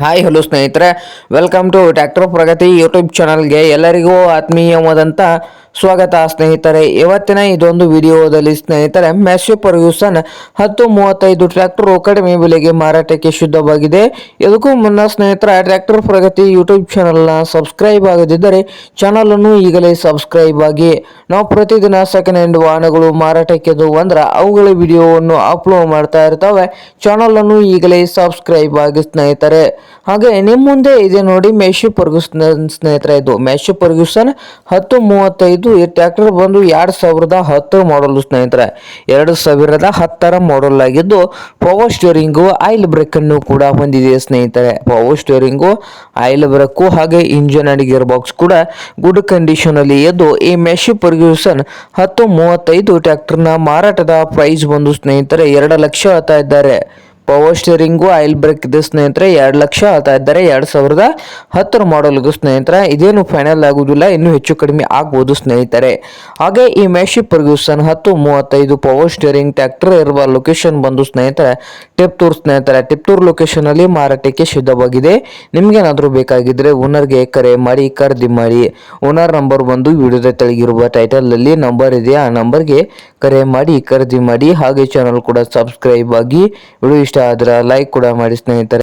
Hi hello ಸ್ನೇಹಿತರೆ, welcome to tractor Pragati YouTube ಚಾನಲ್ಗೆ ಎಲ್ಲರಿಗೂ ಆತ್ಮೀಯವಾದಂಥ ಸ್ವಾಗತ ಸ್ನೇಹಿತರೆ. ಇವತ್ತಿನ ಇದೊಂದು ವಿಡಿಯೋದಲ್ಲಿ ಸ್ನೇಹಿತರೆ ಮ್ಯಾಸ್ಯೂ ಫರ್ಗ್ಯೂಸನ್ 1035 ಟ್ರ್ಯಾಕ್ಟರ್ ಕಡಿಮೆ ಬೆಲೆಗೆ ಮಾರಾಟಕ್ಕೆ ಶುದ್ಧವಾಗಿದೆ. ಇದಕ್ಕೂ ಮುನ್ನ ಸ್ನೇಹಿತರೆ ಟ್ರ್ಯಾಕ್ಟರ್ ಪ್ರಗತಿ ಯೂಟ್ಯೂಬ್ ಚಾನಲ್ನ ಸಬ್ಸ್ಕ್ರೈಬ್ ಆಗದಿದ್ದರೆ ಚಾನಲನ್ನು ಈಗಲೇ ಸಬ್ಸ್ಕ್ರೈಬ್ ಆಗಿ. ನಾವು ಪ್ರತಿದಿನ ಸೆಕೆಂಡ್ ಹ್ಯಾಂಡ್ ವಾಹನಗಳು ಮಾರಾಟಕ್ಕೆ ಅಂದ್ರೆ ಅವುಗಳ ವಿಡಿಯೋವನ್ನು ಅಪ್ಲೋಡ್ ಮಾಡ್ತಾ ಇರ್ತವೆ. ಚಾನಲನ್ನು ಈಗಲೇ ಸಬ್ಸ್ಕ್ರೈಬ್ ಆಗಿ ಸ್ನೇಹಿತರೆ. ಹಾಗೆ ನಿಮ್ಮ ಮುಂದೆ ಇದೆ ನೋಡಿ ಮ್ಯಾಸ್ಯೂ ಫರ್ಗ್ಯೂಸನ್ ಸ್ನೇಹಿತರೆ. ಇದು ಮ್ಯಾಸ್ಯೂ ಫರ್ಗ್ಯೂಸನ್ 1035 ಈ ಟ್ರ್ಯಾಕ್ಟರ್ ಬಂದು 2010 ಮಾಡಲ್ ಸ್ನೇಹಿತರೆ. 2010 ಮಾಡಲ್ ಆಗಿದ್ದು ಪವರ್ ಸ್ಟೀರಿಂಗು ಆಯಿಲ್ ಬ್ರೇಕ್ ಅನ್ನು ಕೂಡ ಹೊಂದಿದೆ ಸ್ನೇಹಿತರೆ. ಪವರ್ ಸ್ಟೀರಿಂಗು ಆಯಿಲ್ ಬ್ರೇಕು ಹಾಗೆ ಇಂಜಿನ್ ಅಂಡ್ ಗೇರ್ ಬಾಕ್ಸ್ ಕೂಡ ಗುಡ್ ಕಂಡೀಷನ್ ಅಲ್ಲಿ ಇದ್ದು ಈ ಮ್ಯಾಸ್ಯೂ ಫರ್ಗ್ಯೂಸನ್ 1035 ಟ್ರ್ಯಾಕ್ಟರ್ನ ಮಾರಾಟದ ಪ್ರೈಸ್ ಬಂದು ಸ್ನೇಹಿತರೆ 2 ಲಕ್ಷ ಹೇಳ್ತಾ ಇದ್ದಾರೆ. ಪವರ್ ಸ್ಟೀರಿಂಗು ಆಯಿಲ್ ಬ್ರೇಕ್ ಇದೆ ಸ್ನೇಹಿತರೆ. 2 ಲಕ್ಷ ಹೇಳ್ತಾ ಇದ್ದಾರೆ 2010 ಮಾಡಲ್ಗೂ ಸ್ನೇಹಿತರೆ. ಇದೇನು ಫೈನಲ್ ಆಗುವುದಿಲ್ಲ, ಇನ್ನೂ ಹೆಚ್ಚು ಕಡಿಮೆ ಆಗ್ಬೋದು ಸ್ನೇಹಿತರೆ. ಹಾಗೆ ಈ ಮ್ಯಾಸ್ಯೂ ಫರ್ಗ್ಯೂಸನ್ 1035 ಪವರ್ ಸ್ಟೀರಿಂಗ್ ಟ್ರ್ಯಾಕ್ಟರ್ ಇರುವ ಲೊಕೇಶನ್ ಬಂದು ಸ್ನೇಹಿತರೆ ಟಿಪ್ಟೂರ್ ಸ್ನೇಹಿತರೆ. ಟಿಪ್ಟೂರ್ ಲೊಕೇಶನ್ ಅಲ್ಲಿ ಮಾರಾಟಕ್ಕೆ ಸಿದ್ಧವಾಗಿದೆ. ನಿಮ್ಗೇನಾದ್ರೂ ಬೇಕಾಗಿದ್ರೆ ಓನರ್ಗೆ ಕರೆ ಮಾಡಿ ಖರೀದಿ ಮಾಡಿ. ಓನರ್ ನಂಬರ್ ಬಂದು ವಿಡಿಯೋದ ತೆಳಗಿರುವ ಟೈಟಲ್ ಅಲ್ಲಿ ನಂಬರ್ ಇದೆ, ಆ ನಂಬರ್ಗೆ ಕರೆ ಮಾಡಿ ಖರೀದಿ ಮಾಡಿ. ಹಾಗೆ ಚಾನಲ್ ಕೂಡ ಸಬ್ಸ್ಕ್ರೈಬ್ ಆಗಿ. ವಿಡಿಯೋ ಇಷ್ಟ ಆದ್ರೆ ಲೈಕ್ ಕೂಡ ಮಾಡಿ ಸ್ನೇಹಿತರೆ.